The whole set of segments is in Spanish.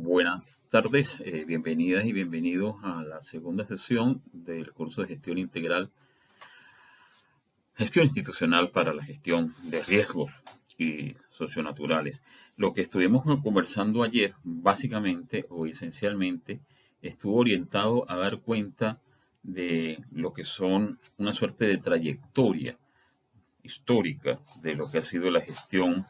Buenas tardes, bienvenidas y bienvenidos a la segunda sesión del curso de gestión integral, gestión institucional para la gestión de riesgos y socionaturales. Lo que estuvimos conversando ayer, básicamente o esencialmente, estuvo orientado a dar cuenta de lo que son una suerte de trayectoria histórica de lo que ha sido la gestión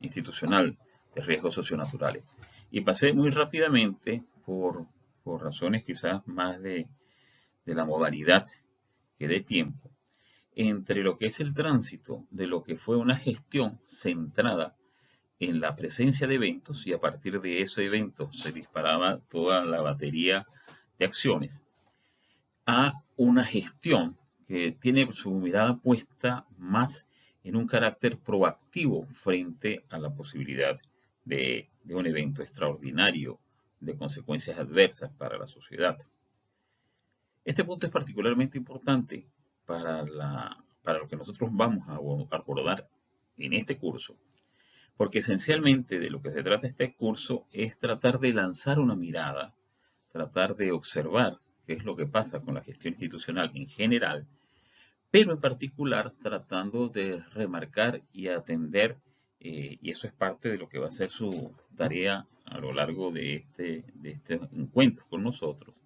institucional de riesgos socionaturales. Y pasé muy rápidamente por razones quizás más de la modalidad que de tiempo, entre lo que es el tránsito de lo que fue una gestión centrada en la presencia de eventos y a partir de ese evento se disparaba toda la batería de acciones a una gestión que tiene su mirada puesta más en un carácter proactivo frente a la posibilidad de un evento extraordinario de consecuencias adversas para la sociedad. Este punto es particularmente importante para lo que nosotros vamos a abordar en este curso, porque esencialmente de lo que se trata este curso es tratar de lanzar una mirada, tratar de observar qué es lo que pasa con la gestión institucional en general, pero en particular tratando de remarcar y atender, y eso es parte de lo que va a ser su tarea a lo largo de este encuentro con nosotros,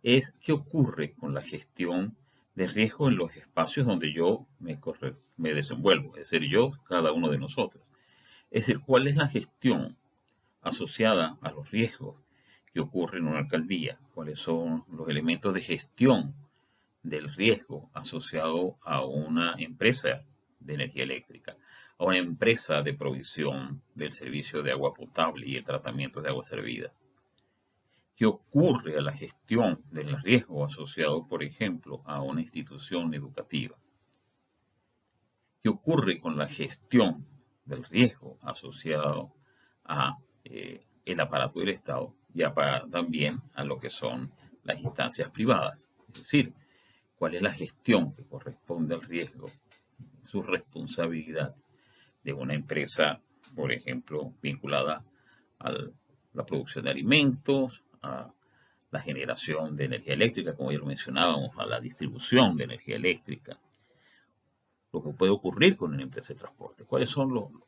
es qué ocurre con la gestión de riesgo en los espacios donde yo me desenvuelvo, es decir, yo, cada uno de nosotros. Es decir, cuál es la gestión asociada a los riesgos que ocurren en una alcaldía, cuáles son los elementos de gestión del riesgo asociado a una empresa de energía eléctrica, a una empresa de provisión del servicio de agua potable y el tratamiento de aguas servidas. ¿Qué ocurre a la gestión del riesgo asociado, por ejemplo, a una institución educativa? ¿Qué ocurre con la gestión del riesgo asociado a el aparato del Estado y también a lo que son las instancias privadas? Es decir, ¿cuál es la gestión que corresponde al riesgo, su responsabilidad de una empresa, por ejemplo, vinculada a la producción de alimentos, a la generación de energía eléctrica, como ya lo mencionábamos, a la distribución de energía eléctrica, lo que puede ocurrir con una empresa de transporte? ¿Cuáles son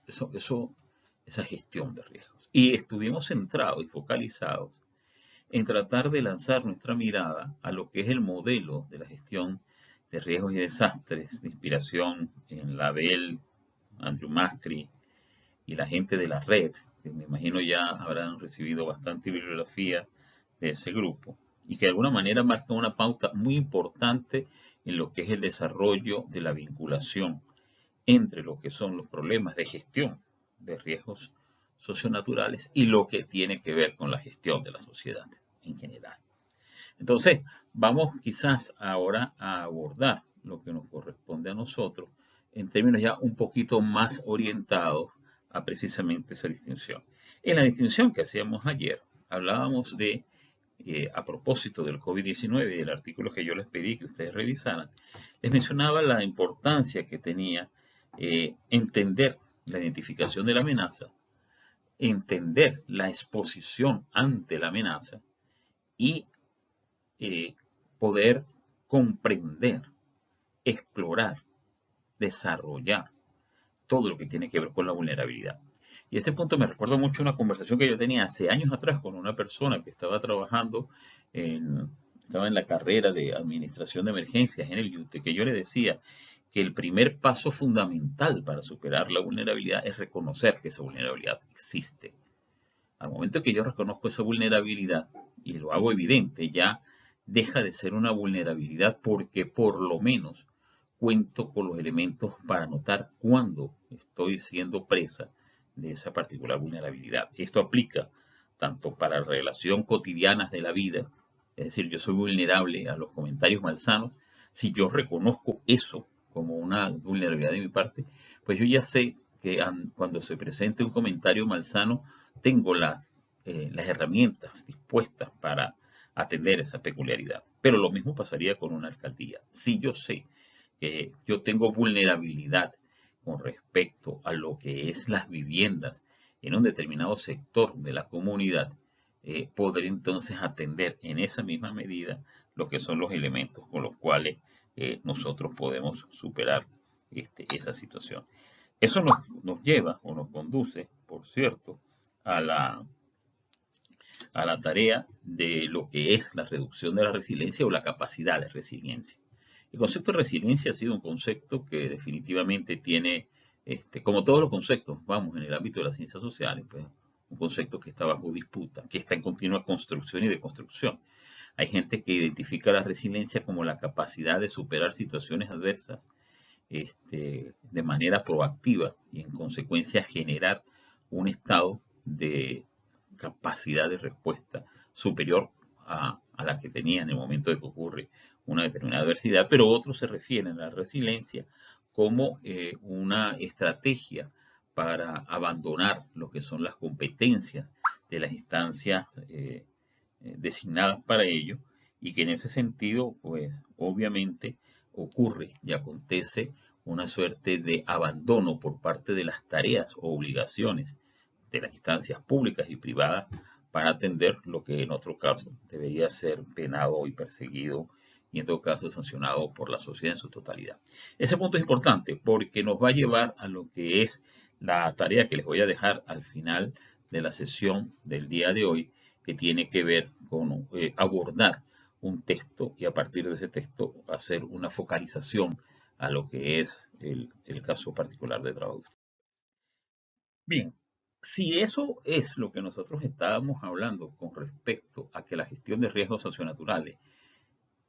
esa gestión de riesgos? Y estuvimos centrados y focalizados en tratar de lanzar nuestra mirada a lo que es el modelo de la gestión de riesgos y desastres de inspiración en la Bell, Andrew Mascri y la gente de la red, que me imagino ya habrán recibido bastante bibliografía de ese grupo, y que de alguna manera marca una pauta muy importante en lo que es el desarrollo de la vinculación entre lo que son los problemas de gestión de riesgos socionaturales y lo que tiene que ver con la gestión de la sociedad en general. Entonces, vamos quizás ahora a abordar lo que nos corresponde a nosotros en términos ya un poquito más orientados a precisamente esa distinción. En la distinción que hacíamos ayer, hablábamos a propósito del COVID-19 y del artículo que yo les pedí que ustedes revisaran, les mencionaba la importancia que tenía entender la identificación de la amenaza, entender la exposición ante la amenaza y poder comprender, explorar, desarrollar todo lo que tiene que ver con la vulnerabilidad. Y este punto me recuerda mucho una conversación que yo tenía hace años atrás con una persona que estaba trabajando estaba en la carrera de administración de emergencias en el UTE, que yo le decía que el primer paso fundamental para superar la vulnerabilidad es reconocer que esa vulnerabilidad existe. Al momento que yo reconozco esa vulnerabilidad y lo hago evidente, ya deja de ser una vulnerabilidad porque por lo menos cuento con los elementos para notar cuándo estoy siendo presa de esa particular vulnerabilidad. Esto aplica tanto para relaciones cotidianas de la vida, es decir, yo soy vulnerable a los comentarios malsanos. Si yo reconozco eso como una vulnerabilidad de mi parte, pues yo ya sé que cuando se presente un comentario malsano, tengo las herramientas dispuestas para atender esa peculiaridad. Pero lo mismo pasaría con una alcaldía. Si yo sé que yo tengo vulnerabilidad con respecto a lo que es las viviendas en un determinado sector de la comunidad, poder entonces atender en esa misma medida lo que son los elementos con los cuales nosotros podemos superar esa situación. Eso nos lleva o nos conduce, por cierto, a la tarea de lo que es la reducción de la resiliencia o la capacidad de resiliencia. El concepto de resiliencia ha sido un concepto que definitivamente tiene, como todos los conceptos, vamos, en el ámbito de las ciencias sociales, pues un concepto que está bajo disputa, que está en continua construcción y deconstrucción. Hay gente que identifica la resiliencia como la capacidad de superar situaciones adversas de manera proactiva y en consecuencia generar un estado de capacidad de respuesta superior a la que tenía en el momento de que ocurre una determinada adversidad, pero otros se refieren a la resiliencia como una estrategia para abandonar lo que son las competencias de las instancias designadas para ello, y que en ese sentido, pues obviamente ocurre y acontece una suerte de abandono por parte de las tareas o obligaciones de las instancias públicas y privadas para atender lo que en otro caso debería ser penado y perseguido y en todo caso sancionado por la sociedad en su totalidad. Ese punto es importante porque nos va a llevar a lo que es la tarea que les voy a dejar al final de la sesión del día de hoy, que tiene que ver con abordar un texto y a partir de ese texto hacer una focalización a lo que es el caso particular de trabajo. Bien, si eso es lo que nosotros estábamos hablando con respecto a que la gestión de riesgos socionaturales,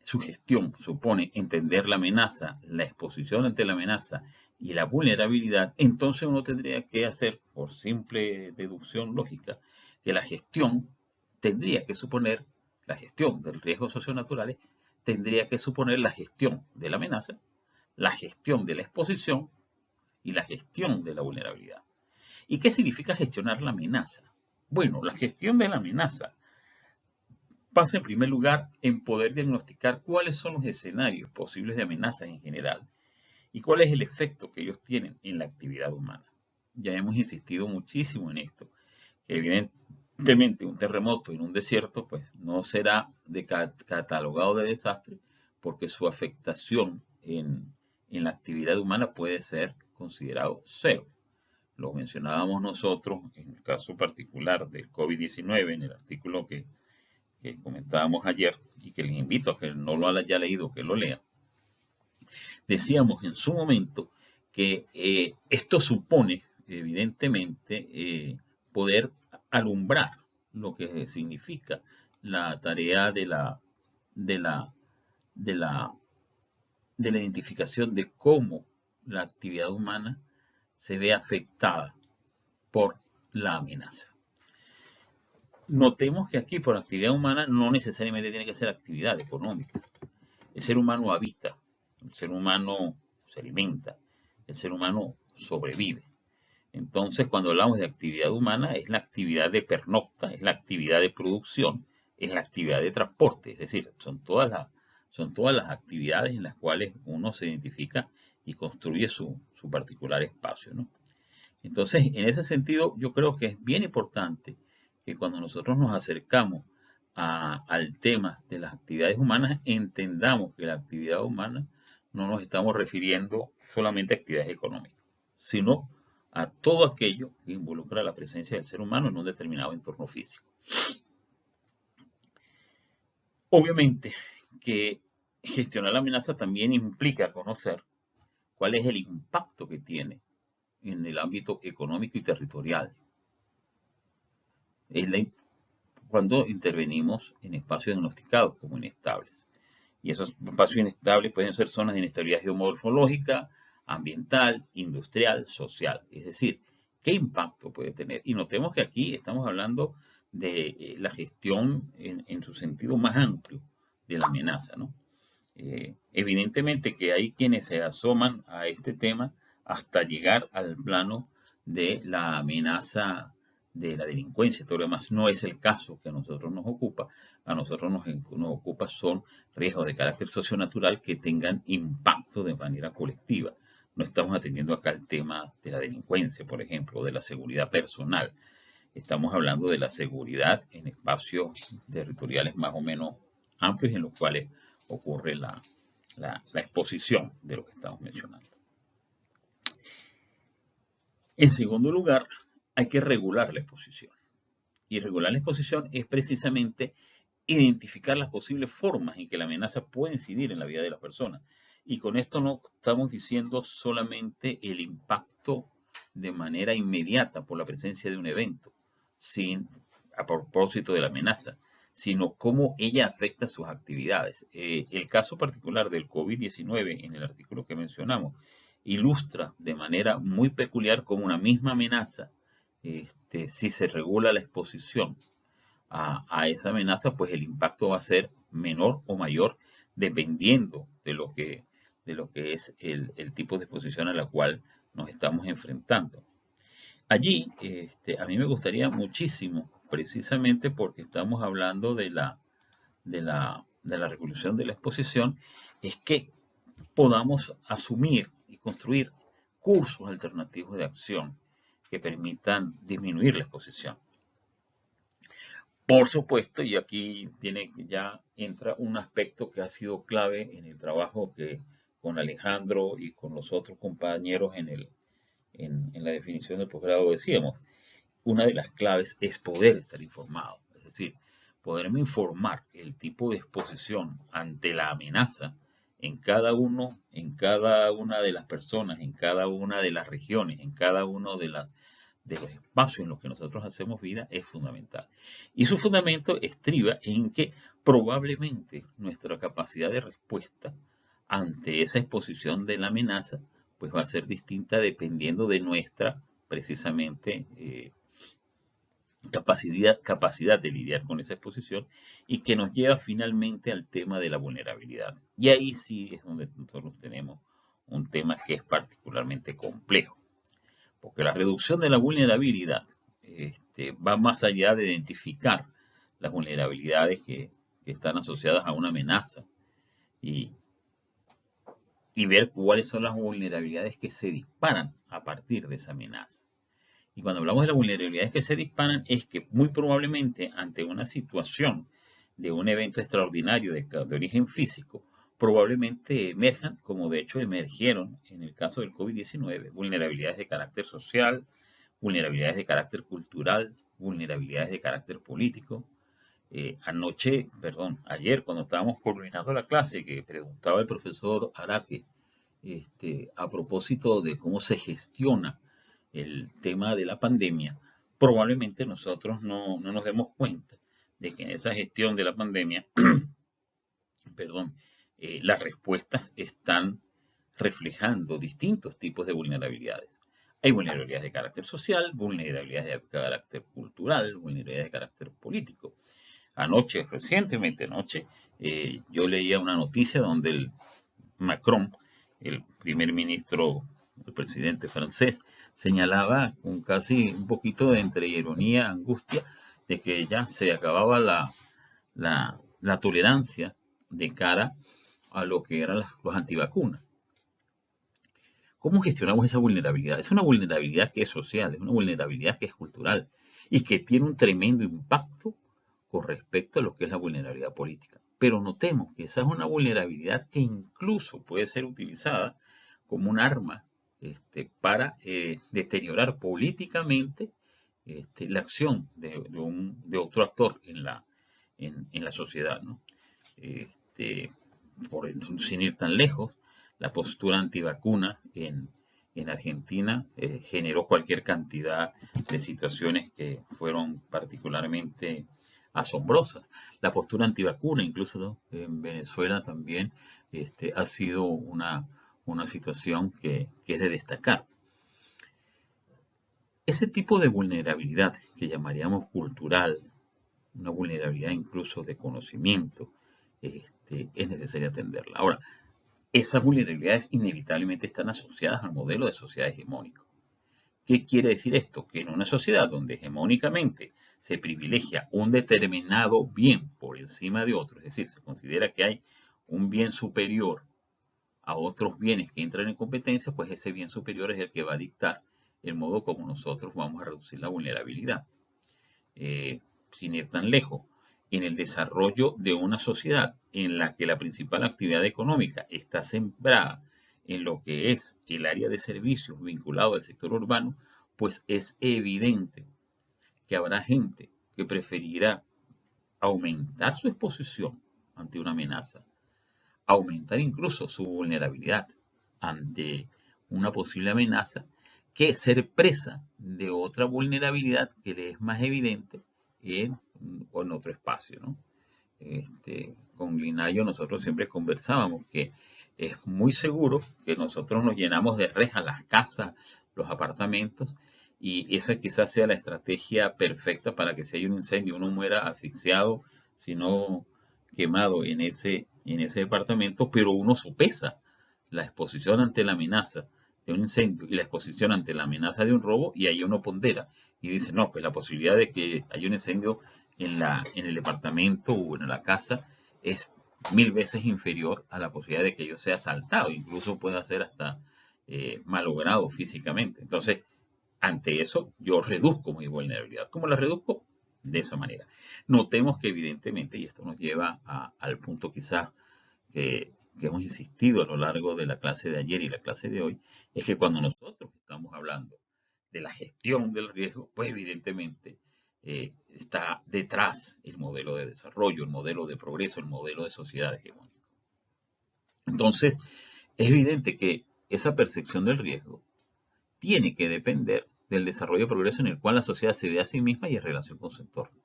su gestión supone entender la amenaza, la exposición ante la amenaza y la vulnerabilidad, entonces uno tendría que hacer, por simple deducción lógica, que la gestión tendría que suponer, la gestión de riesgos socionaturales tendría que suponer la gestión de la amenaza, la gestión de la exposición y la gestión de la vulnerabilidad. ¿Y qué significa gestionar la amenaza? Bueno, la gestión de la amenaza pasa en primer lugar en poder diagnosticar cuáles son los escenarios posibles de amenazas en general y cuál es el efecto que ellos tienen en la actividad humana. Ya hemos insistido muchísimo en esto, que evidentemente un terremoto en un desierto pues no será catalogado de desastre porque su afectación en la actividad humana puede ser considerado cero. Lo mencionábamos nosotros en el caso particular del COVID-19, en el artículo que comentábamos ayer y que les invito a que no lo haya leído, que lo lea. Decíamos en su momento que esto supone, evidentemente, poder alumbrar lo que significa la tarea de la identificación de cómo la actividad humana se ve afectada por la amenaza. Notemos que aquí por actividad humana no necesariamente tiene que ser actividad económica. El ser humano habita, el ser humano se alimenta, el ser humano sobrevive. Entonces, cuando hablamos de actividad humana, es la actividad de pernocta, es la actividad de producción, es la actividad de transporte. Es decir, son todas las actividades en las cuales uno se identifica y construye su particular espacio, ¿no? Entonces, en ese sentido, yo creo que es bien importante que cuando nosotros nos acercamos al tema de las actividades humanas, entendamos que la actividad humana no nos estamos refiriendo solamente a actividades económicas, sino a todo aquello que involucra la presencia del ser humano en un determinado entorno físico. Obviamente que gestionar la amenaza también implica conocer cuál es el impacto que tiene en el ámbito económico y territorial. Cuando intervenimos en espacios diagnosticados como inestables. Y esos espacios inestables pueden ser zonas de inestabilidad geomorfológica, ambiental, industrial, social. Es decir, ¿qué impacto puede tener? Y notemos que aquí estamos hablando de la gestión en su sentido más amplio de la amenaza, ¿no? Evidentemente que hay quienes se asoman a este tema hasta llegar al plano de la amenaza de la delincuencia. Todo lo demás no es el caso que a nosotros nos ocupa. A nosotros nos ocupa son riesgos de carácter socionatural que tengan impacto de manera colectiva. no estamos atendiendo acá el tema de la delincuencia, por ejemplo, o de la seguridad personal. Estamos hablando de la seguridad en espacios territoriales más o menos amplios en los cuales ocurre la exposición de lo que estamos mencionando. En segundo lugar, hay que regular la exposición. Y regular la exposición es precisamente identificar las posibles formas en que la amenaza puede incidir en la vida de las personas. Y con esto no estamos diciendo solamente el impacto de manera inmediata por la presencia de un evento, sin, a propósito de la amenaza, sino cómo ella afecta sus actividades. El caso particular del COVID-19, en el artículo que mencionamos, ilustra de manera muy peculiar cómo una misma amenaza, si se regula la exposición a esa amenaza, pues el impacto va a ser menor o mayor dependiendo de lo que es el tipo de exposición a la cual nos estamos enfrentando. Allí, a mí me gustaría muchísimo, precisamente porque estamos hablando de la regulación de la exposición, es que podamos asumir y construir cursos alternativos de acción que permitan disminuir la exposición. Por supuesto, y aquí ya entra un aspecto que ha sido clave en el trabajo que con Alejandro y con los otros compañeros en la definición del posgrado decíamos. Una de las claves es poder estar informado, es decir, poderme informar el tipo de exposición ante la amenaza en cada una de las personas, en cada una de las regiones, en cada uno de los espacios en los que nosotros hacemos vida es fundamental. Y su fundamento estriba en que probablemente nuestra capacidad de respuesta ante esa exposición de la amenaza pues va a ser distinta dependiendo de nuestra precisamente capacidad de lidiar con esa exposición y que nos lleva finalmente al tema de la vulnerabilidad. Y ahí sí es donde nosotros tenemos un tema que es particularmente complejo, porque la reducción de la vulnerabilidad va más allá de identificar las vulnerabilidades que están asociadas a una amenaza y ver cuáles son las vulnerabilidades que se disparan a partir de esa amenaza. Y cuando hablamos de las vulnerabilidades que se disparan es que muy probablemente ante una situación de un evento extraordinario de origen físico, probablemente emerjan, como de hecho emergieron en el caso del COVID-19, vulnerabilidades de carácter social, vulnerabilidades de carácter cultural, vulnerabilidades de carácter político. Ayer cuando estábamos culminando la clase, que preguntaba el profesor Araque, a propósito de cómo se gestiona el tema de la pandemia, probablemente nosotros no nos demos cuenta de que en esa gestión de la pandemia, las respuestas están reflejando distintos tipos de vulnerabilidades. Hay vulnerabilidades de carácter social, vulnerabilidades de carácter cultural, vulnerabilidades de carácter político. Recientemente anoche, yo leía una noticia donde Macron, el primer ministro, el presidente francés, señalaba con casi un poquito de entre ironía, angustia, de que ya se acababa la tolerancia de cara a lo que eran los antivacunas. ¿Cómo gestionamos esa vulnerabilidad? Es una vulnerabilidad que es social, es una vulnerabilidad que es cultural y que tiene un tremendo impacto con respecto a lo que es la vulnerabilidad política. Pero notemos que esa es una vulnerabilidad que incluso puede ser utilizada como un arma para deteriorar políticamente la acción de otro actor en la sociedad, ¿no? Sin ir tan lejos, la postura antivacuna en Argentina generó cualquier cantidad de situaciones que fueron particularmente asombrosas. La postura antivacuna, incluso en Venezuela también, ha sido una situación que es de destacar. Ese tipo de vulnerabilidad que llamaríamos cultural, una vulnerabilidad incluso de conocimiento, es necesario atenderla. Ahora, esas vulnerabilidades inevitablemente están asociadas al modelo de sociedad hegemónico. ¿Qué quiere decir esto? Que en una sociedad donde hegemónicamente se privilegia un determinado bien por encima de otro, es decir, se considera que hay un bien superior a otros bienes que entran en competencia, pues ese bien superior es el que va a dictar el modo como nosotros vamos a reducir la vulnerabilidad. Sin ir tan lejos, en el desarrollo de una sociedad en la que la principal actividad económica está sembrada en lo que es el área de servicios vinculado al sector urbano, pues es evidente que habrá gente que preferirá aumentar su exposición ante una amenaza, aumentar incluso su vulnerabilidad ante una posible amenaza, que ser presa de otra vulnerabilidad que le es más evidente en otro espacio, ¿no? Con Linayo nosotros siempre conversábamos que es muy seguro que nosotros nos llenamos de rejas las casas, los apartamentos, y esa quizás sea la estrategia perfecta para que si hay un incendio uno muera asfixiado, sino quemado en ese departamento, pero uno sopesa la exposición ante la amenaza de un incendio y la exposición ante la amenaza de un robo, y ahí uno pondera y dice, no, pues la posibilidad de que haya un incendio en el departamento o en la casa es 1000 veces inferior a la posibilidad de que yo sea asaltado, incluso pueda ser hasta malogrado físicamente. Entonces, ante eso, yo reduzco mi vulnerabilidad. ¿Cómo la reduzco? De esa manera. Notemos que evidentemente, y esto nos lleva al punto quizás que hemos insistido a lo largo de la clase de ayer y la clase de hoy, es que cuando nosotros estamos hablando de la gestión del riesgo, pues evidentemente está detrás el modelo de desarrollo, el modelo de progreso, el modelo de sociedad hegemónica. Entonces, es evidente que esa percepción del riesgo tiene que depender del desarrollo y progreso en el cual la sociedad se ve a sí misma y en relación con su entorno.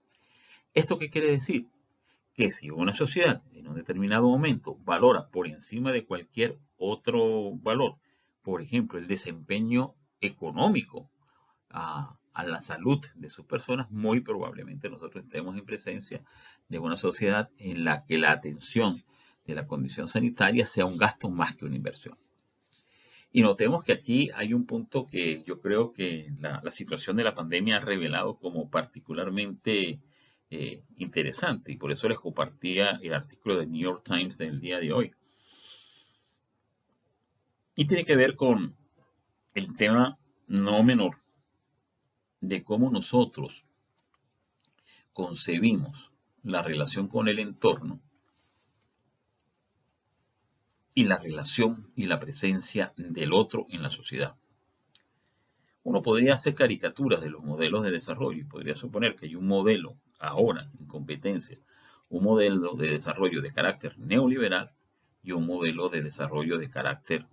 ¿Esto qué quiere decir? Que si una sociedad en un determinado momento valora por encima de cualquier otro valor, por ejemplo, el desempeño económico a la salud de sus personas, muy probablemente nosotros estemos en presencia de una sociedad en la que la atención de la condición sanitaria sea un gasto más que una inversión. Y notemos que aquí hay un punto que yo creo que la situación de la pandemia ha revelado como particularmente interesante, y por eso les compartía el artículo del New York Times del día de hoy. Y tiene que ver con el tema no menor de cómo nosotros concebimos la relación con el entorno y la relación y la presencia del otro en la sociedad. Uno podría hacer caricaturas de los modelos de desarrollo y podría suponer que hay un modelo ahora en competencia, un modelo de desarrollo de carácter neoliberal y un modelo de desarrollo de carácter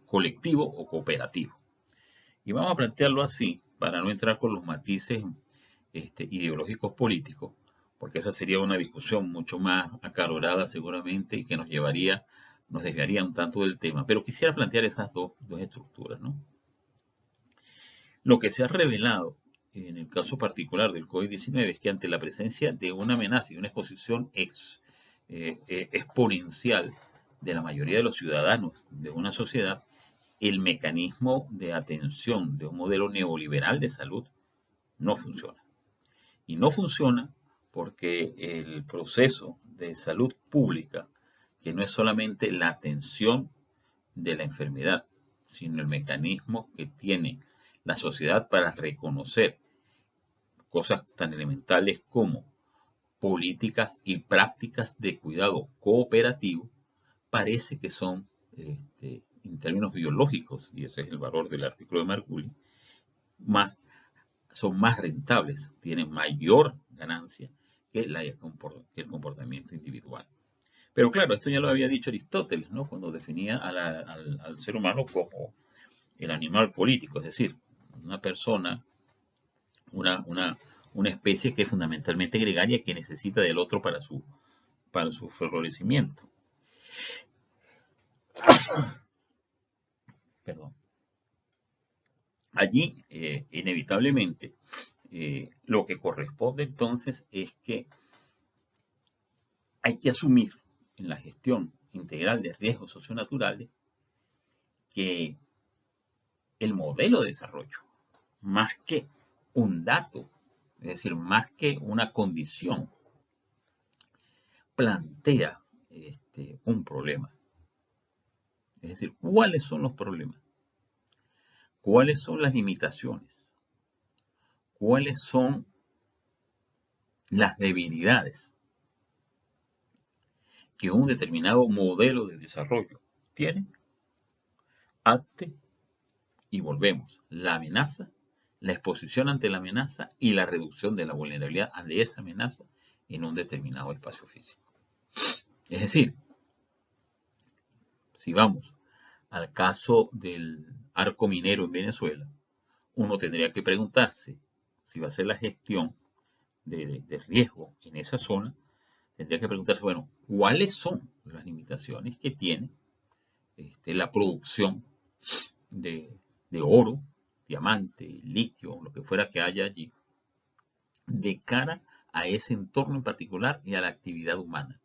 colectivo o cooperativo. Y vamos a plantearlo así para no entrar con los matices ideológicos políticos, porque esa sería una discusión mucho más acalorada seguramente y que nos desviaría un tanto del tema. Pero quisiera plantear esas dos estructuras, ¿no? Lo que se ha revelado en el caso particular del COVID-19 es que ante la presencia de una amenaza y una exposición exponencial de la mayoría de los ciudadanos de una sociedad, el mecanismo de atención de un modelo neoliberal de salud no funciona. Y no funciona porque el proceso de salud pública, que no es solamente la atención de la enfermedad, sino el mecanismo que tiene la sociedad para reconocer cosas tan elementales como políticas y prácticas de cuidado cooperativo, parece que son, en términos biológicos, y ese es el valor del artículo de Marculi, son más rentables, tienen mayor ganancia que el comportamiento individual. Pero claro, esto ya lo había dicho Aristóteles, ¿no? Cuando definía al ser humano como el animal político, es decir, una persona, una especie que es fundamentalmente gregaria, que necesita del otro para su florecimiento. Perdón. Allí, inevitablemente, lo que corresponde entonces es que hay que asumir en la gestión integral de riesgos socionaturales que el modelo de desarrollo, más que un dato, es decir, más que una condición, plantea un problema. Es decir, ¿cuáles son los problemas? ¿Cuáles son las limitaciones? ¿Cuáles son las debilidades que un determinado modelo de desarrollo tiene ante, y volvemos, la amenaza, la exposición ante la amenaza y la reducción de la vulnerabilidad ante esa amenaza en un determinado espacio físico? Es decir, si vamos al caso del arco minero en Venezuela, uno tendría que preguntarse si va a ser la gestión de riesgo en esa zona, tendría que preguntarse, bueno, ¿cuáles son las limitaciones que tiene la producción de, de oro, diamante, litio, lo que fuera que haya allí, de cara a ese entorno en particular y a la actividad humana?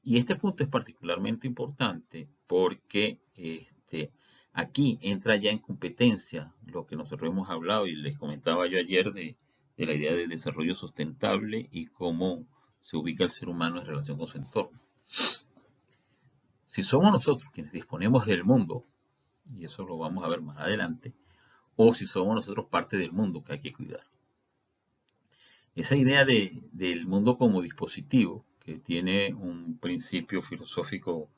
Y este punto es particularmente importante porque aquí entra ya en competencia lo que nosotros hemos hablado y les comentaba yo ayer de la idea de desarrollo sustentable y cómo se ubica el ser humano en relación con su entorno. Si somos nosotros quienes disponemos del mundo, y eso lo vamos a ver más adelante, o si somos nosotros parte del mundo que hay que cuidar. Esa idea del mundo como dispositivo, que tiene un principio filosófico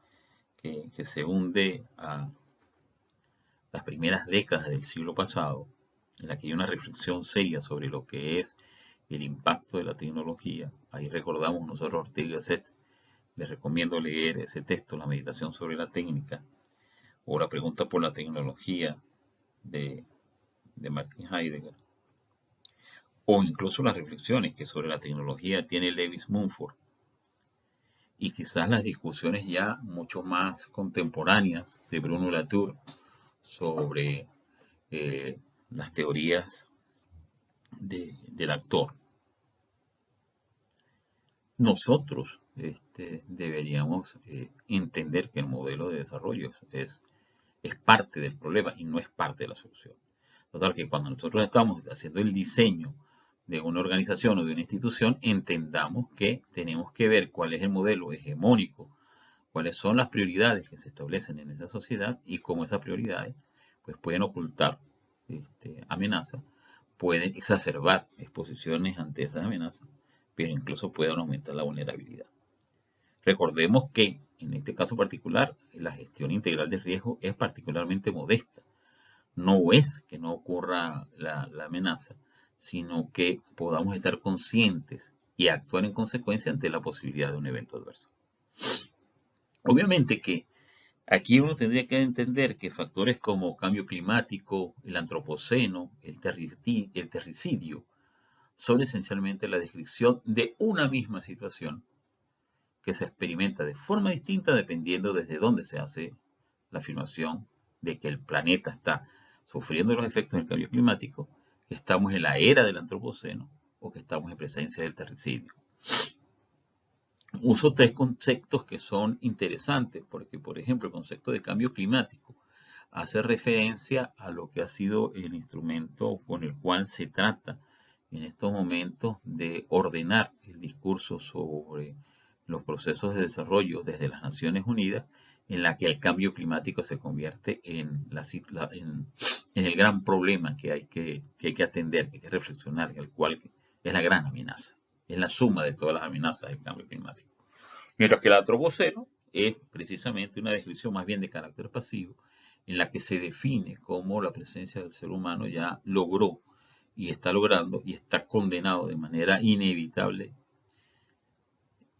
que se hunde a las primeras décadas del siglo pasado, en la que hay una reflexión seria sobre lo que es el impacto de la tecnología. Ahí recordamos nosotros Ortega y Gasset. Les recomiendo leer ese texto, La meditación sobre la técnica, o La pregunta por la tecnología de Martin Heidegger, o incluso las reflexiones que sobre la tecnología tiene Lewis Mumford, y quizás las discusiones ya mucho más contemporáneas de Bruno Latour sobre las teorías del actor. Nosotros deberíamos entender que el modelo de desarrollo es parte del problema y no es parte de la solución. Total, que cuando nosotros estamos haciendo el diseño de una organización o de una institución, entendamos que tenemos que ver cuál es el modelo hegemónico, cuáles son las prioridades que se establecen en esa sociedad y cómo esas prioridades pues, pueden ocultar amenazas, pueden exacerbar exposiciones ante esas amenazas, pero incluso pueden aumentar la vulnerabilidad. Recordemos que en este caso particular la gestión integral de riesgo es particularmente modesta. No es que no ocurra la amenaza, sino que podamos estar conscientes y actuar en consecuencia ante la posibilidad de un evento adverso. Obviamente que aquí uno tendría que entender que factores como cambio climático, el antropoceno, el terricidio, son esencialmente la descripción de una misma situación que se experimenta de forma distinta dependiendo desde dónde se hace la afirmación de que el planeta está sufriendo los efectos del cambio climático, que estamos en la era del antropoceno o que estamos en presencia del terricidio. Uso tres conceptos que son interesantes, porque por ejemplo el concepto de cambio climático hace referencia a lo que ha sido el instrumento con el cual se trata en estos momentos de ordenar el discurso sobre los procesos de desarrollo desde las Naciones Unidas, en la que el cambio climático se convierte en el gran problema que hay que atender, que hay que reflexionar, el cual es la gran amenaza, es la suma de todas las amenazas del cambio climático. Mientras que el antropoceno es precisamente una descripción más bien de carácter pasivo, en la que se define cómo la presencia del ser humano ya logró y está logrando y está condenado de manera inevitable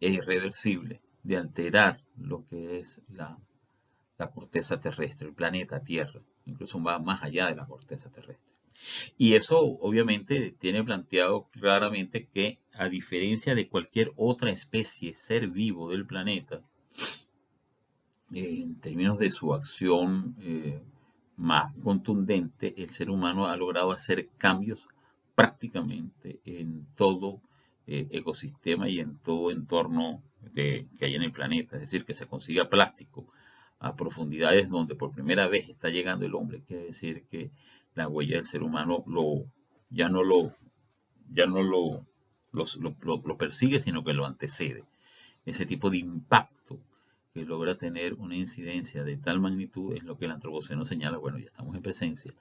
e irreversible de alterar lo que es la corteza terrestre, el planeta Tierra, incluso va más allá de la corteza terrestre. Y eso obviamente tiene planteado claramente que a diferencia de cualquier otra especie, ser vivo del planeta, en términos de su acción más contundente, el ser humano ha logrado hacer cambios prácticamente en todo ecosistema y en todo entorno que hay en el planeta. Es decir, que se consiga plástico a profundidades donde por primera vez está llegando el hombre. Quiere decir que la huella del ser humano ya no lo persigue, sino que lo antecede. Ese tipo de impacto que logra tener una incidencia de tal magnitud es lo que el antropoceno señala. Bueno, ya estamos en presencia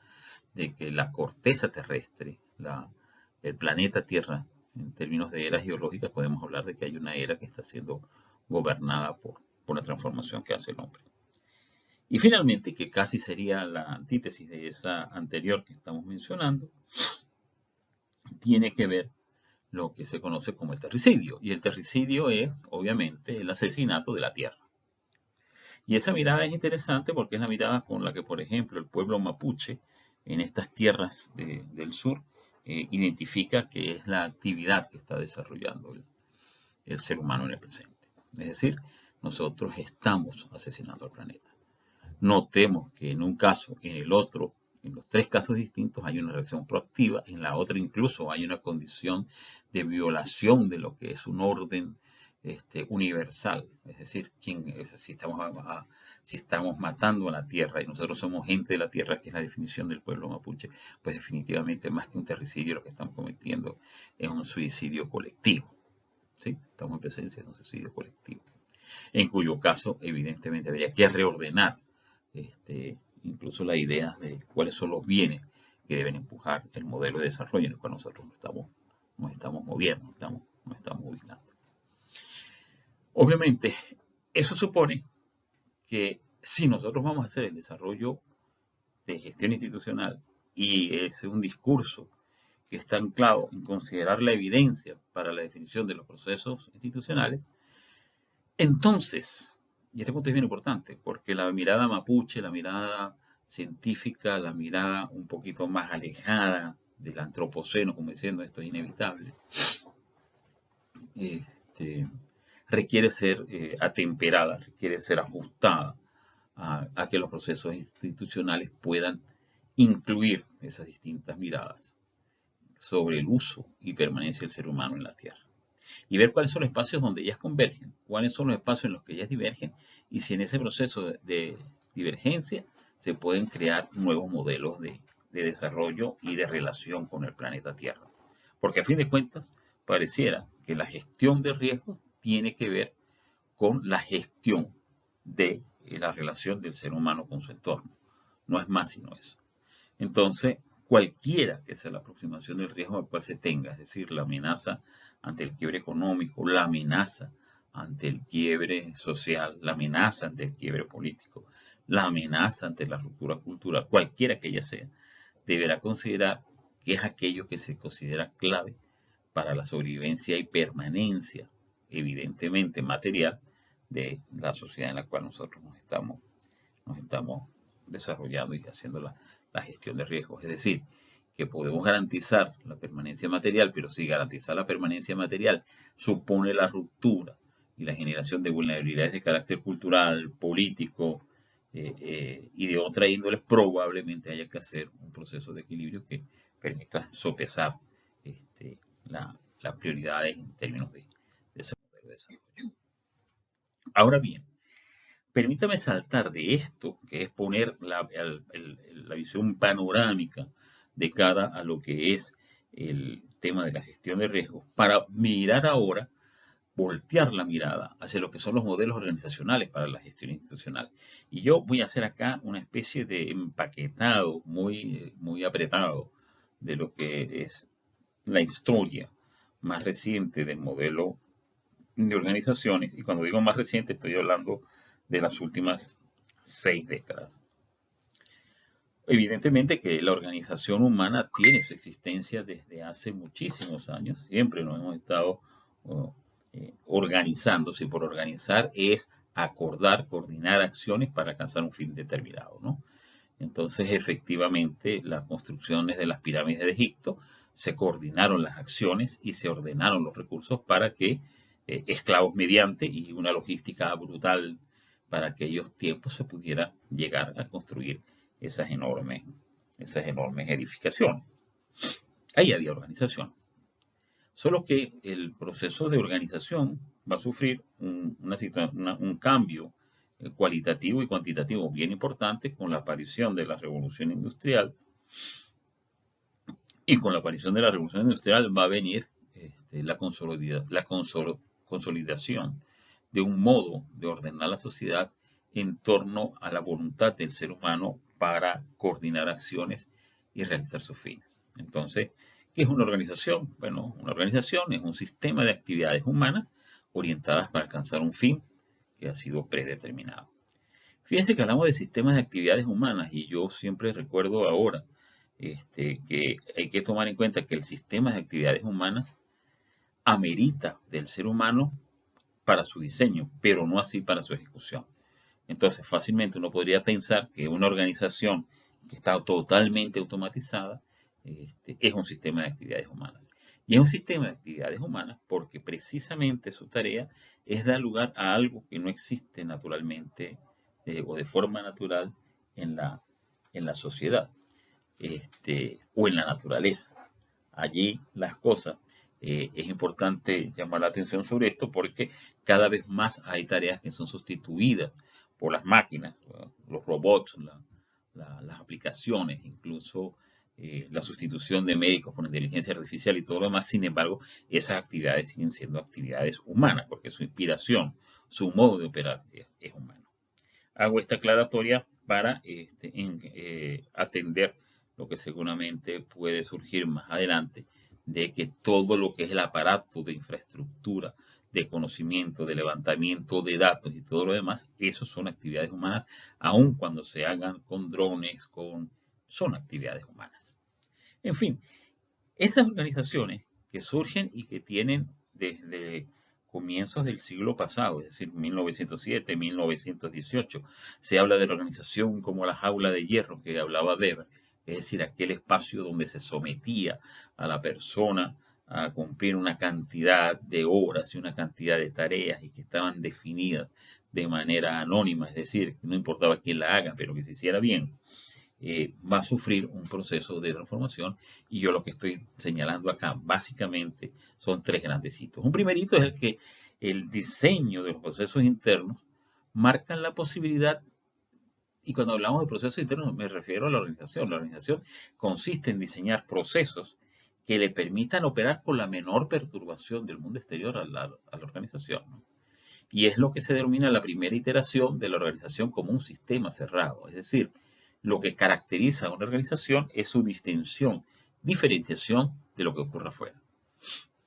de que la corteza terrestre, el planeta Tierra, en términos de eras geológicas, podemos hablar de que hay una era que está siendo gobernada por la transformación que hace el hombre. Y finalmente, que casi sería la antítesis de esa anterior que estamos mencionando, tiene que ver lo que se conoce como el terricidio. Y el terricidio es, obviamente, el asesinato de la tierra. Y esa mirada es interesante porque es la mirada con la que, por ejemplo, el pueblo mapuche en estas tierras del sur identifica que es la actividad que está desarrollando el ser humano en el presente. Es decir, nosotros estamos asesinando al planeta. Notemos que en un caso, en el otro, en los tres casos distintos hay una reacción proactiva, en la otra incluso hay una condición de violación de lo que es un orden universal. Es decir, si estamos matando a la tierra y nosotros somos gente de la tierra, que es la definición del pueblo mapuche, pues definitivamente más que un terricidio lo que estamos cometiendo es un suicidio colectivo. ¿Sí? Estamos en presencia de un suicidio colectivo, en cuyo caso evidentemente habría que reordenar incluso la idea de cuáles son los bienes que deben empujar el modelo de desarrollo en el cual nosotros nos estamos moviendo, nos estamos ubicando. Obviamente, eso supone que si nosotros vamos a hacer el desarrollo de gestión institucional y es un discurso que está anclado en considerar la evidencia para la definición de los procesos institucionales, entonces, y este punto es bien importante, porque la mirada mapuche, la mirada científica, la mirada un poquito más alejada del antropoceno, como diciendo esto es inevitable, requiere ser atemperada, requiere ser ajustada a que los procesos institucionales puedan incluir esas distintas miradas sobre el uso y permanencia del ser humano en la Tierra. Y ver cuáles son los espacios donde ellas convergen, cuáles son los espacios en los que ellas divergen, y si en ese proceso de divergencia se pueden crear nuevos modelos de desarrollo y de relación con el planeta Tierra. Porque a fin de cuentas, pareciera que la gestión de riesgos tiene que ver con la gestión de la relación del ser humano con su entorno. No es más sino eso. Entonces, cualquiera que sea la aproximación del riesgo al cual se tenga, es decir, la amenaza ante el quiebre económico, la amenaza ante el quiebre social, la amenaza ante el quiebre político, la amenaza ante la ruptura cultural, cualquiera que ella sea, deberá considerar que es aquello que se considera clave para la sobrevivencia y permanencia, evidentemente material, de la sociedad en la cual nosotros nos estamos desarrollando y haciendo la gestión de riesgos. Es decir, que podemos garantizar la permanencia material, pero si garantizar la permanencia material supone la ruptura y la generación de vulnerabilidades de carácter cultural, político y de otra índole, probablemente haya que hacer un proceso de equilibrio que permita sopesar las prioridades en términos de ese modelo de desarrollo. Ahora bien, permítame saltar de esto, que es poner la visión panorámica de cara a lo que es el tema de la gestión de riesgos, para mirar ahora, voltear la mirada hacia lo que son los modelos organizacionales para la gestión institucional. Y yo voy a hacer acá una especie de empaquetado muy, muy apretado de lo que es la historia más reciente del modelo de organizaciones. Y cuando digo más reciente, estoy hablando de las últimas 6 décadas. Evidentemente que la organización humana tiene su existencia desde hace muchísimos años. Siempre nos hemos estado organizando. Si por organizar es acordar, coordinar acciones para alcanzar un fin determinado, ¿no? Entonces, efectivamente, las construcciones de las pirámides de Egipto se coordinaron las acciones y se ordenaron los recursos para que esclavos mediante y una logística brutal para aquellos tiempos se pudiera llegar a construir esas enormes edificaciones. Ahí había organización. Solo que el proceso de organización va a sufrir un cambio cualitativo y cuantitativo bien importante con la aparición de la revolución industrial. Y con la aparición de la revolución industrial va a venir la consolidación de un modo de ordenar la sociedad en torno a la voluntad del ser humano para coordinar acciones y realizar sus fines. Entonces, ¿qué es una organización? Bueno, una organización es un sistema de actividades humanas orientadas para alcanzar un fin que ha sido predeterminado. Fíjense que hablamos de sistemas de actividades humanas y yo siempre recuerdo ahora que hay que tomar en cuenta que el sistema de actividades humanas amerita del ser humano para su diseño, pero no así para su ejecución. Entonces, fácilmente uno podría pensar que una organización que está totalmente automatizada es un sistema de actividades humanas. Y es un sistema de actividades humanas porque precisamente su tarea es dar lugar a algo que no existe naturalmente o de forma natural en la sociedad o en la naturaleza. Allí las cosas, es importante llamar la atención sobre esto porque cada vez más hay tareas que son sustituidas por las máquinas, los robots, las aplicaciones, incluso la sustitución de médicos por inteligencia artificial y todo lo demás. Sin embargo, esas actividades siguen siendo actividades humanas porque su inspiración, su modo de operar es humano. Hago esta aclaratoria para atender lo que seguramente puede surgir más adelante, de que todo lo que es el aparato de infraestructura, de conocimiento, de levantamiento de datos y todo lo demás, esos son actividades humanas, aun cuando se hagan con drones, son actividades humanas. En fin, esas organizaciones que surgen y que tienen desde comienzos del siglo pasado, es decir, 1907, 1918, se habla de la organización como la jaula de hierro que hablaba Weber, es decir, aquel espacio donde se sometía a la persona a cumplir una cantidad de horas y una cantidad de tareas y que estaban definidas de manera anónima, es decir, no importaba quién la haga, pero que se hiciera bien. Va a sufrir un proceso de transformación y yo lo que estoy señalando acá básicamente son tres grandes hitos. Un primer hito es el que el diseño de los procesos internos marcan la posibilidad, y cuando hablamos de procesos internos me refiero a la organización. La organización consiste en diseñar procesos que le permitan operar con la menor perturbación del mundo exterior a la organización, ¿no? Y es lo que se denomina la primera iteración de la organización como un sistema cerrado. Es decir, lo que caracteriza a una organización es su distinción, diferenciación de lo que ocurre afuera.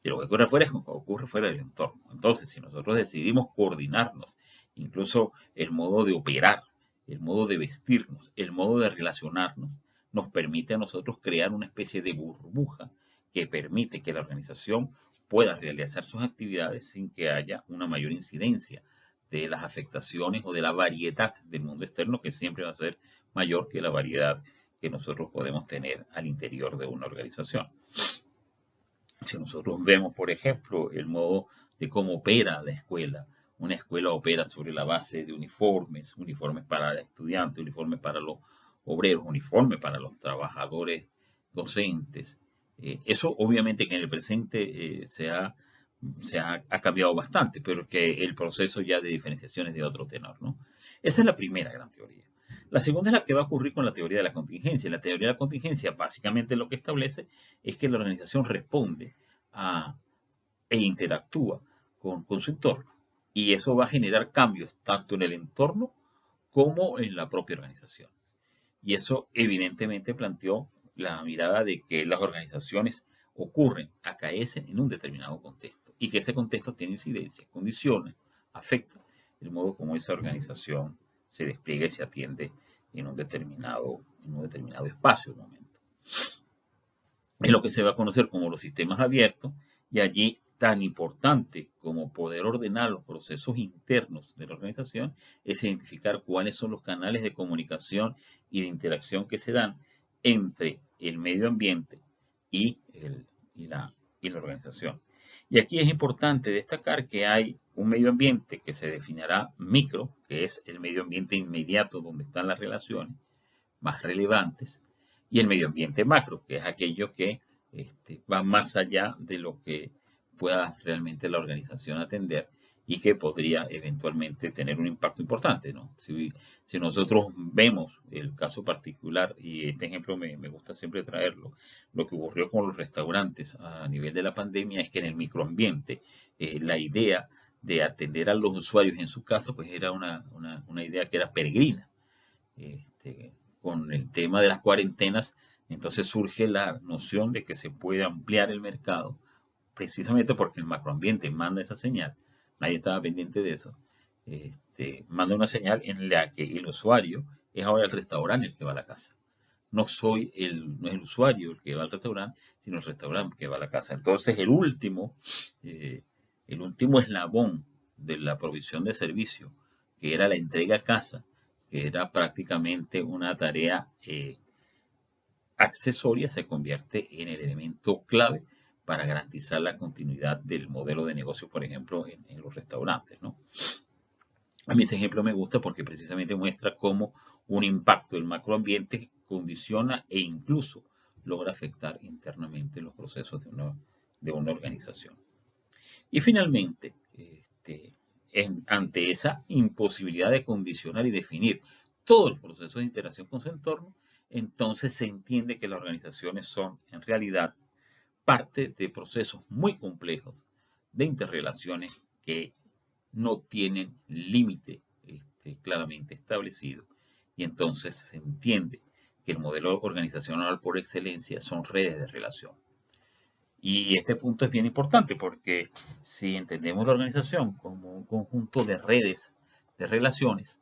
De lo que ocurre afuera es lo que ocurre fuera del entorno. Entonces, si nosotros decidimos coordinarnos, incluso el modo de operar, el modo de vestirnos, el modo de relacionarnos, nos permite a nosotros crear una especie de burbuja que permite que la organización pueda realizar sus actividades sin que haya una mayor incidencia de las afectaciones o de la variedad del mundo externo, que siempre va a ser mayor que la variedad que nosotros podemos tener al interior de una organización. Si nosotros vemos, por ejemplo, el modo de cómo opera la escuela, una escuela opera sobre la base de uniformes, uniformes para el estudiante, uniformes para los obreros, uniformes para los trabajadores docentes. Eso obviamente que en el presente ha cambiado bastante, pero que el proceso ya de diferenciación es de otro tenor, ¿no? Esa es la primera gran teoría. La segunda es la que va a ocurrir con la teoría de la contingencia. La teoría de la contingencia básicamente lo que establece es que la organización responde a, e interactúa con su entorno. Y eso va a generar cambios tanto en el entorno como en la propia organización. Y eso evidentemente planteó la mirada de que las organizaciones ocurren, acaecen en un determinado contexto y que ese contexto tiene incidencia, condiciona, afecta el modo como esa organización se despliega y se atiende en un determinado espacio, momento. Es lo que se va a conocer como los sistemas abiertos y allí tan importante como poder ordenar los procesos internos de la organización es identificar cuáles son los canales de comunicación y de interacción que se dan entre el medio ambiente y, y la organización. Y aquí es importante destacar que hay un medio ambiente que se definirá micro, que es el medio ambiente inmediato donde están las relaciones más relevantes, y el medio ambiente macro, que es aquello que va más allá de lo que pueda realmente la organización atender y que podría eventualmente tener un impacto importante, ¿no? Si nosotros vemos el caso particular, y este ejemplo me gusta siempre traerlo, lo que ocurrió con los restaurantes a nivel de la pandemia es que en el microambiente la idea de atender a los usuarios en su casa, pues era una idea que era peregrina. Con el tema de las cuarentenas, entonces surge la noción de que se puede ampliar el mercado, precisamente porque el macroambiente manda esa señal. Nadie estaba pendiente de eso. Manda una señal en la que el usuario es ahora el restaurante el que va a la casa. No es el usuario el que va al restaurante, sino el restaurante que va a la casa. Entonces, el último eslabón de la provisión de servicio, que era la entrega a casa, que era prácticamente una tarea accesoria, se convierte en el elemento clave para garantizar la continuidad del modelo de negocio, por ejemplo, en los restaurantes, ¿no? A mí ese ejemplo me gusta porque precisamente muestra cómo un impacto del macroambiente condiciona e incluso logra afectar internamente los procesos de una organización. Y finalmente, ante esa imposibilidad de condicionar y definir todos los procesos de interacción con su entorno, entonces se entiende que las organizaciones son en realidad parte de procesos muy complejos de interrelaciones que no tienen límite claramente establecido, y entonces se entiende que el modelo organizacional por excelencia son redes de relación. Y este punto es bien importante porque si entendemos la organización como un conjunto de redes de relaciones,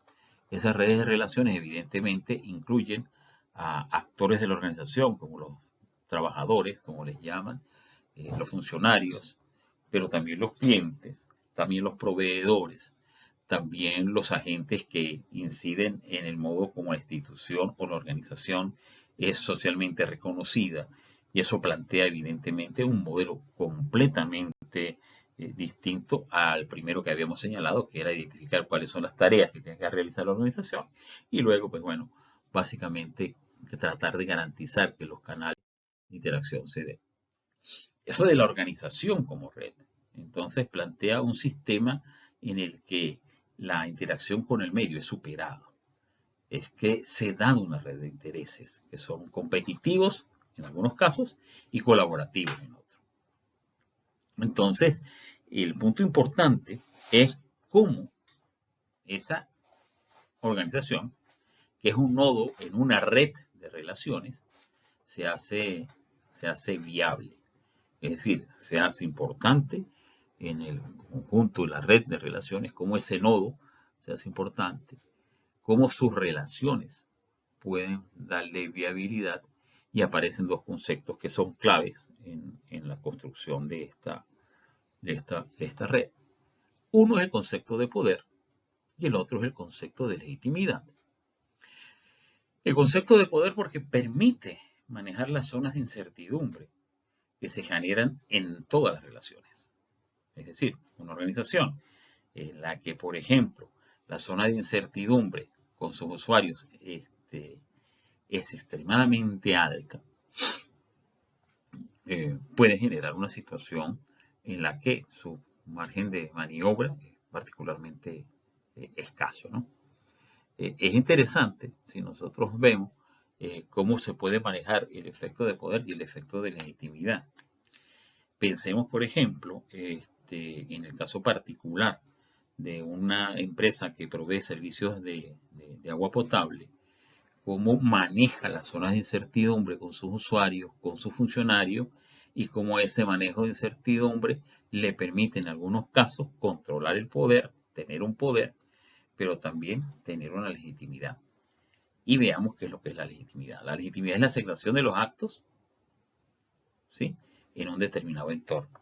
esas redes de relaciones evidentemente incluyen a actores de la organización, como los trabajadores, como les llaman, los funcionarios, pero también los clientes, también los proveedores, también los agentes que inciden en el modo como la institución o la organización es socialmente reconocida. Y eso plantea evidentemente un modelo completamente distinto al primero que habíamos señalado, que era identificar cuáles son las tareas que tiene que realizar la organización y luego, pues bueno, básicamente tratar de garantizar que los canales de interacción se den. Eso de la organización como red, entonces plantea un sistema en el que la interacción con el medio es superada. Es que se da una red de intereses que son competitivos en algunos casos y colaborativos en otros. Entonces, el punto importante es cómo esa organización, que es un nodo en una red de relaciones, se hace viable. Es decir, se hace importante en el conjunto de la red de relaciones, como ese nodo se hace importante, cómo sus relaciones pueden darle viabilidad, y aparecen dos conceptos que son claves en la construcción de esta red. Uno es el concepto de poder y el otro es el concepto de legitimidad. El concepto de poder porque permite manejar las zonas de incertidumbre que se generan en todas las relaciones. Es decir, una organización en la que, por ejemplo, la zona de incertidumbre con sus usuarios es extremadamente alta, puede generar una situación en la que su margen de maniobra es particularmente escaso, ¿no? Es interesante si nosotros vemos cómo se puede manejar el efecto de poder y el efecto de legitimidad. Pensemos, por ejemplo, en el caso particular de una empresa que provee servicios de agua potable, cómo maneja las zonas de incertidumbre con sus usuarios, con sus funcionarios, y cómo ese manejo de incertidumbre le permite en algunos casos controlar el poder, tener un poder, pero también tener una legitimidad. Y veamos qué es lo que es la legitimidad. La legitimidad es la aceptación de los actos, ¿sí?, en un determinado entorno.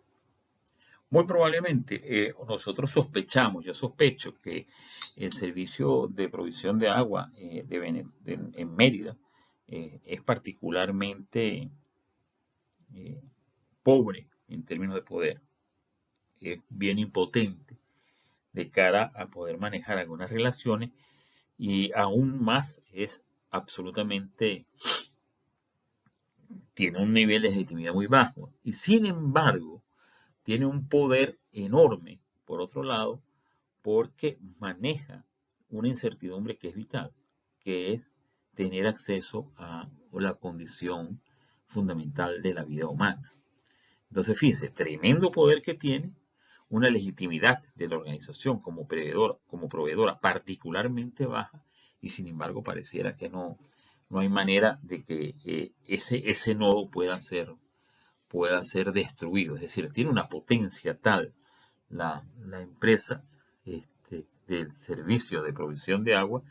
Muy probablemente nosotros sospechamos, yo sospecho que el servicio de provisión de agua en Mérida es particularmente pobre en términos de poder, es bien impotente de cara a poder manejar algunas relaciones, y aún más es absolutamente, tiene un nivel de legitimidad muy bajo, y sin embargo tiene un poder enorme, por otro lado, porque maneja una incertidumbre que es vital, que es tener acceso a la condición fundamental de la vida humana. Entonces, fíjense, tremendo poder que tiene, una legitimidad de la organización como proveedora particularmente baja, y sin embargo pareciera que no hay manera de que ese nodo pueda ser destruido. Es decir, tiene una potencia tal la empresa del servicio de provisión de agua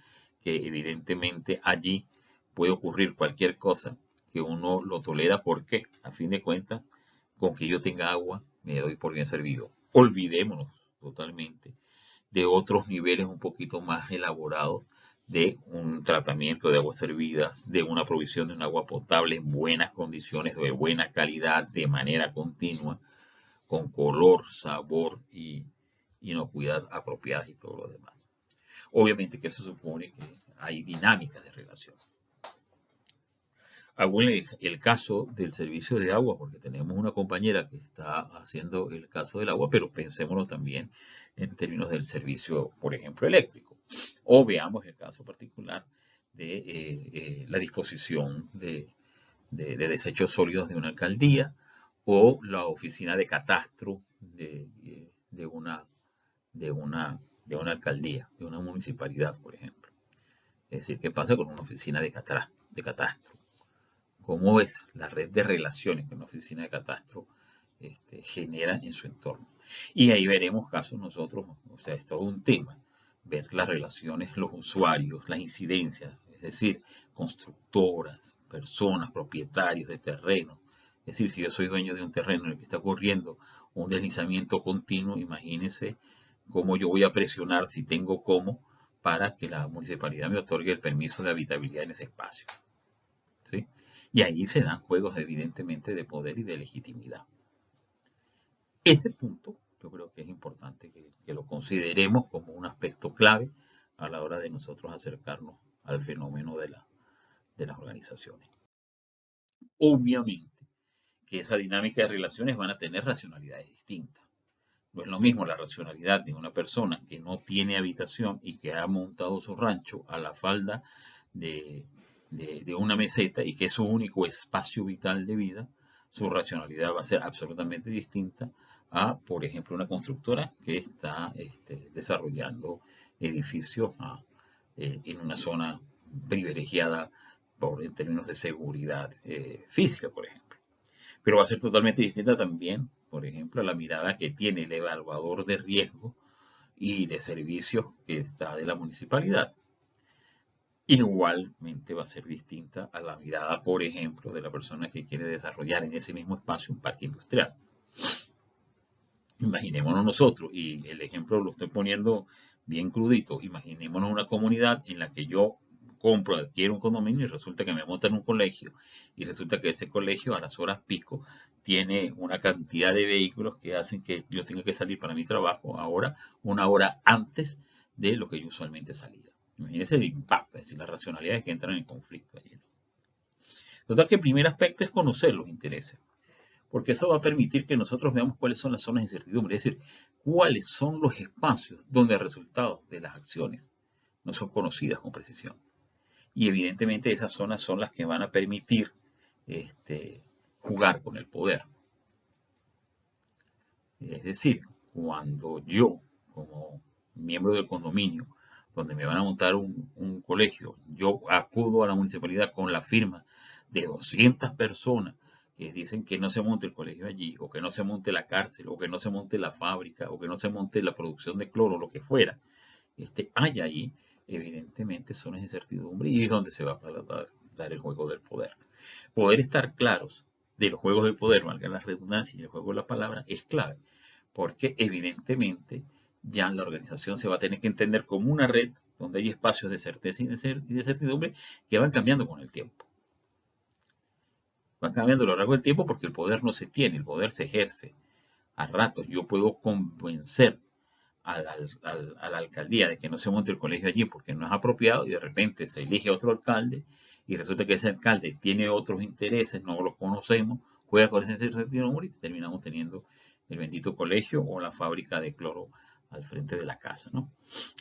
que evidentemente allí puede ocurrir cualquier cosa que uno lo tolera porque, a fin de cuentas, con que yo tenga agua, me doy por bien servido. Olvidémonos totalmente de otros niveles un poquito más elaborados de un tratamiento de aguas servidas, de una provisión de un agua potable en buenas condiciones, de buena calidad, de manera continua, con color, sabor y inocuidad apropiadas y todo lo demás. Obviamente que eso supone que hay dinámicas de relación. Hago el caso del servicio de agua, porque tenemos una compañera que está haciendo el caso del agua, pero pensémoslo también en términos del servicio, por ejemplo, eléctrico. O veamos el caso particular de la disposición de desechos sólidos de una alcaldía o la oficina de catastro de una, de una, de una alcaldía, de una municipalidad, por ejemplo. Es decir, ¿qué pasa con una oficina de catastro? ¿Cómo es la red de relaciones que una oficina de catastro genera en su entorno? Y ahí veremos casos nosotros, o sea, es todo un tema, ver las relaciones, los usuarios, las incidencias, es decir, constructoras, personas, propietarios de terrenos. Es decir, si yo soy dueño de un terreno en el que está ocurriendo un deslizamiento continuo, imagínense cómo yo voy a presionar, si tengo cómo, para que la municipalidad me otorgue el permiso de habitabilidad en ese espacio. ¿Sí? Y ahí se dan juegos evidentemente de poder y de legitimidad. Ese punto yo creo que es importante que lo consideremos como un aspecto clave a la hora de nosotros acercarnos al fenómeno de las organizaciones. Obviamente que esa dinámica de relaciones van a tener racionalidades distintas. No es lo mismo la racionalidad de una persona que no tiene habitación y que ha montado su rancho a la falda de, de una meseta y que es su único espacio vital de vida. Su racionalidad va a ser absolutamente distinta a, por ejemplo, una constructora que está desarrollando edificios en una zona privilegiada en términos de seguridad física, por ejemplo. Pero va a ser totalmente distinta también, por ejemplo, a la mirada que tiene el evaluador de riesgo y de servicios que está de la municipalidad. Igualmente va a ser distinta a la mirada, por ejemplo, de la persona que quiere desarrollar en ese mismo espacio un parque industrial. Imaginémonos nosotros, y el ejemplo lo estoy poniendo bien crudito, imaginémonos una comunidad en la que yo compro, adquiero un condominio y resulta que me montan un colegio y resulta que ese colegio a las horas pico tiene una cantidad de vehículos que hacen que yo tenga que salir para mi trabajo ahora una hora antes de lo que yo usualmente salía. Imagínense el impacto, es decir, las racionalidades que entran en conflicto allí. Total que el primer aspecto es conocer los intereses, porque eso va a permitir que nosotros veamos cuáles son las zonas de incertidumbre, es decir, cuáles son los espacios donde el resultado de las acciones no son conocidas con precisión. Y evidentemente esas zonas son las que van a permitir jugar con el poder. Es decir, cuando yo, como miembro del condominio, donde me van a montar un colegio, yo acudo a la municipalidad con la firma de 200 personas que dicen que no se monte el colegio allí, o que no se monte la cárcel, o que no se monte la fábrica, o que no se monte la producción de cloro, lo que fuera, hay ahí, evidentemente, zonas de incertidumbre y es donde se va a dar el juego del poder. Poder estar claros de los juegos del poder, valga la redundancia y el juego de la palabra, es clave, porque evidentemente ya la organización se va a tener que entender como una red donde hay espacios de certeza y de certidumbre que van cambiando con el tiempo. Van cambiando a lo largo del tiempo porque el poder no se tiene, el poder se ejerce. A ratos yo puedo convencer a la alcaldía de que no se monte el colegio allí porque no es apropiado y de repente se elige otro alcalde y resulta que ese alcalde tiene otros intereses, no los conocemos, juega con ese incertidumbre y terminamos teniendo el bendito colegio o la fábrica de cloro al frente de la casa, ¿no?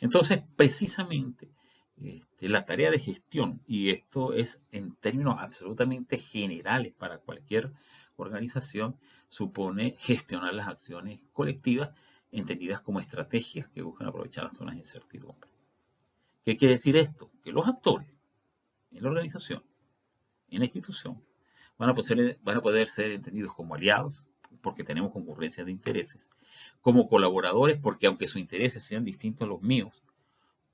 Entonces, precisamente, la tarea de gestión, y esto es en términos absolutamente generales para cualquier organización, supone gestionar las acciones colectivas entendidas como estrategias que buscan aprovechar las zonas de incertidumbre. ¿Qué quiere decir esto? Que los actores en la organización, en la institución, van a poder ser entendidos como aliados, porque tenemos concurrencia de intereses, como colaboradores, porque aunque sus intereses sean distintos a los míos,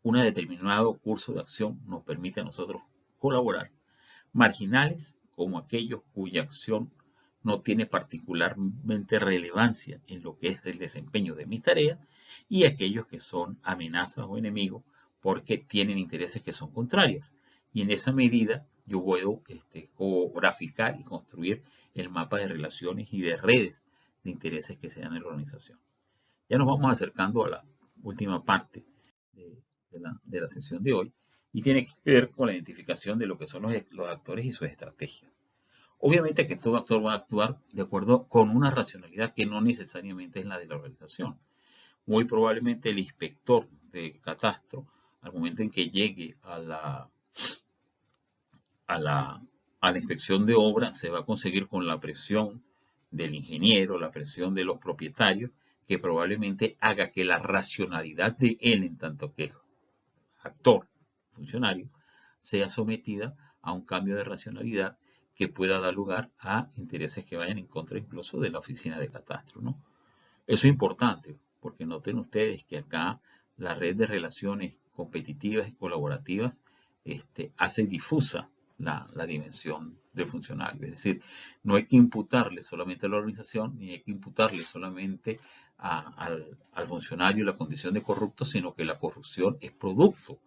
un determinado curso de acción nos permite a nosotros colaborar. Marginales, como aquellos cuya acción no tiene particularmente relevancia en lo que es el desempeño de mis tareas, y aquellos que son amenazas o enemigos porque tienen intereses que son contrarias. Y en esa medida yo puedo graficar y construir el mapa de relaciones y de redes de intereses que se dan en la organización. Ya nos vamos acercando a la última parte de la sesión de hoy, y tiene que ver con la identificación de lo que son los actores y sus estrategias. Obviamente que todo actor va a actuar de acuerdo con una racionalidad que no necesariamente es la de la organización. Muy probablemente el inspector de catastro, al momento en que llegue a la inspección de obra, se va a conseguir con la presión del ingeniero, la presión de los propietarios, que probablemente haga que la racionalidad de él, en tanto que actor, funcionario, sea sometida a un cambio de racionalidad que pueda dar lugar a intereses que vayan en contra incluso de la oficina de catastro, ¿no? Eso es importante, porque noten ustedes que acá la red de relaciones competitivas y colaborativas hace difusa la dimensión del funcionario. Es decir, no hay que imputarle solamente a la organización, ni hay que imputarle solamente al funcionario la condición de corrupto, sino que la corrupción es producto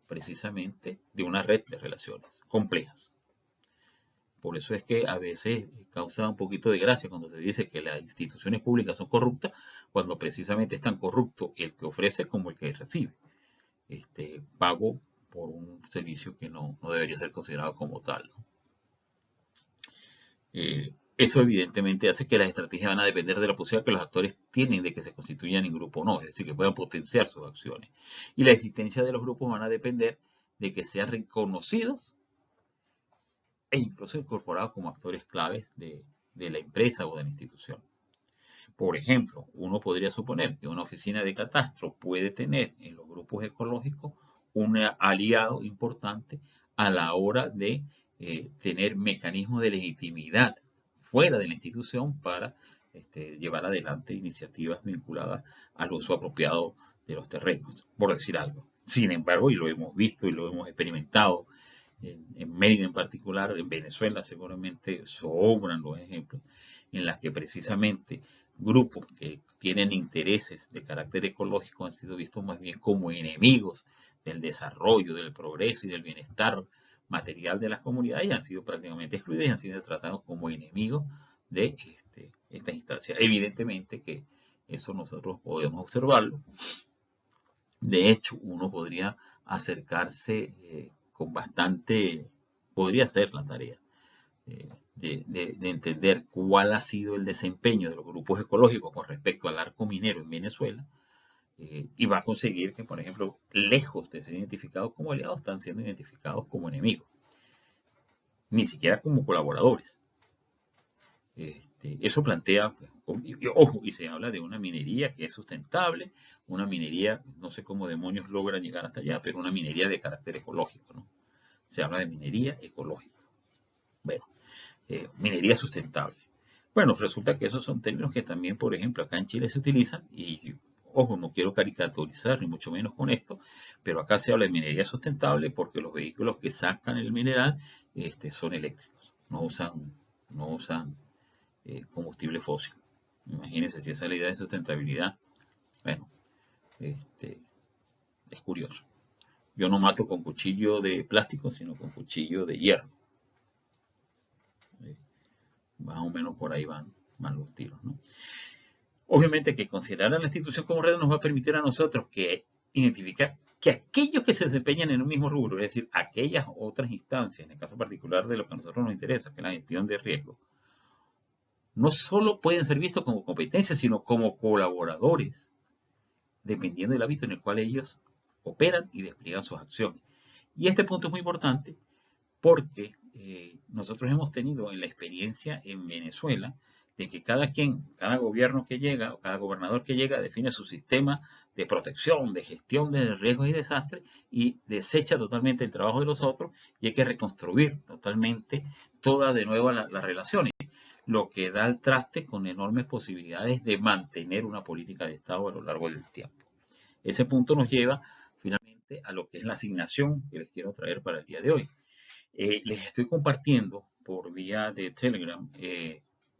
precisamente de una red de relaciones complejas. Por eso es que a veces causa un poquito de gracia cuando se dice que las instituciones públicas son corruptas, cuando precisamente es tan corrupto el que ofrece como el que recibe pago por un servicio que no debería ser considerado como tal, ¿no? Eso evidentemente hace que las estrategias van a depender de la posibilidad que los actores tienen de que se constituyan en grupo o no, es decir, que puedan potenciar sus acciones. Y la existencia de los grupos van a depender de que sean reconocidos e incluso incorporados como actores claves de la empresa o de la institución. Por ejemplo, uno podría suponer que una oficina de catastro puede tener en los grupos ecológicos un aliado importante a la hora de tener mecanismos de legitimidad fuera de la institución para llevar adelante iniciativas vinculadas al uso apropiado de los terrenos, por decir algo. Sin embargo, y lo hemos visto y lo hemos experimentado en Mérida en particular, en Venezuela seguramente sobran los ejemplos en las que precisamente grupos que tienen intereses de carácter ecológico han sido vistos más bien como enemigos del desarrollo, del progreso y del bienestar material de las comunidades, y han sido prácticamente excluidos y han sido tratados como enemigos de esta instancia. Evidentemente que eso nosotros podemos observarlo. De hecho, uno podría acercarse con bastante, podría hacer la tarea de entender cuál ha sido el desempeño de los grupos ecológicos con respecto al arco minero en Venezuela, y va a conseguir que, por ejemplo, lejos de ser identificados como aliados, están siendo identificados como enemigos, ni siquiera como colaboradores. Eso plantea, pues, ojo, y se habla de una minería que es sustentable, una minería, no sé cómo demonios logran llegar hasta allá, pero una minería de carácter ecológico, ¿no? Se habla de minería ecológica. Bueno, minería sustentable. Bueno, resulta que esos son términos que también, por ejemplo, acá en Chile se utilizan, y ojo, no quiero caricaturizar ni mucho menos con esto, pero acá se habla de minería sustentable porque los vehículos que sacan el mineral son eléctricos, no usan combustible fósil. Imagínense si esa es la idea de sustentabilidad. Bueno, es curioso. Yo no mato con cuchillo de plástico, sino con cuchillo de hierro. Más o menos por ahí van los tiros, ¿no? Obviamente que considerar a la institución como red nos va a permitir a nosotros que identificar que aquellos que se desempeñan en un mismo rubro, es decir, aquellas otras instancias, en el caso particular de lo que a nosotros nos interesa, que es la gestión de riesgo, no solo pueden ser vistos como competencias, sino como colaboradores, dependiendo del hábito en el cual ellos operan y despliegan sus acciones. Y este punto es muy importante porque nosotros hemos tenido en la experiencia en Venezuela de que cada gobierno que llega o cada gobernador que llega define su sistema de protección, de gestión de riesgos y desastres y desecha totalmente el trabajo de los otros y hay que reconstruir totalmente todas de nuevo las relaciones, lo que da al traste con enormes posibilidades de mantener una política de Estado a lo largo del tiempo. Ese punto nos lleva finalmente a lo que es la asignación que les quiero traer para el día de hoy. Les estoy compartiendo por vía de Telegram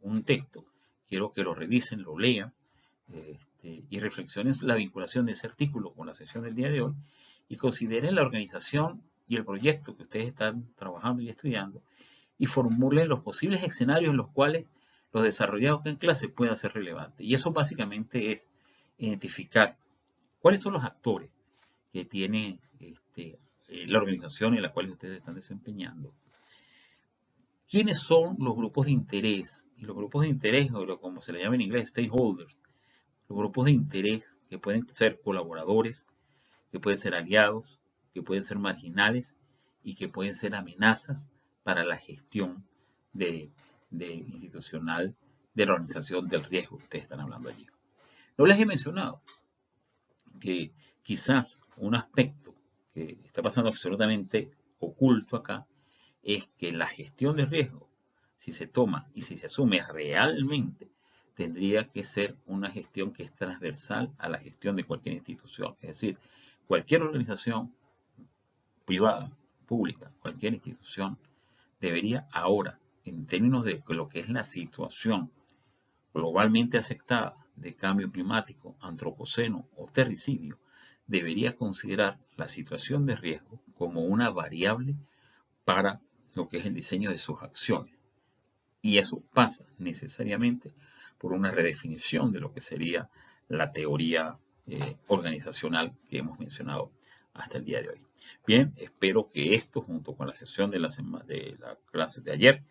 un texto. Quiero que lo revisen, lo lean y reflexionen la vinculación de ese artículo con la sesión del día de hoy y consideren la organización y el proyecto que ustedes están trabajando y estudiando y formulen los posibles escenarios en los cuales los desarrollados en clase puedan ser relevantes. Y eso básicamente es identificar cuáles son los actores que tiene la organización en la cual ustedes están desempeñando. ¿Quiénes son los grupos de interés? Y los grupos de interés, o como se le llama en inglés, stakeholders, los grupos de interés que pueden ser colaboradores, que pueden ser aliados, que pueden ser marginales y que pueden ser amenazas para la gestión institucional de la organización del riesgo que ustedes están hablando allí. No les he mencionado que quizás un aspecto que está pasando absolutamente oculto acá es que la gestión de riesgo, si se toma y si se asume realmente, tendría que ser una gestión que es transversal a la gestión de cualquier institución. Es decir, cualquier organización privada, pública, cualquier institución, debería ahora, en términos de lo que es la situación globalmente aceptada de cambio climático, antropoceno o terricidio, debería considerar la situación de riesgo como una variable para lo que es el diseño de sus acciones. Y eso pasa necesariamente por una redefinición de lo que sería la teoría organizacional que hemos mencionado hasta el día de hoy. Bien, espero que esto, junto con la sesión de la clase de ayer,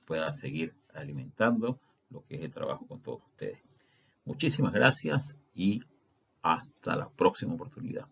pueda seguir alimentando lo que es el trabajo con todos ustedes. Muchísimas gracias y hasta la próxima oportunidad.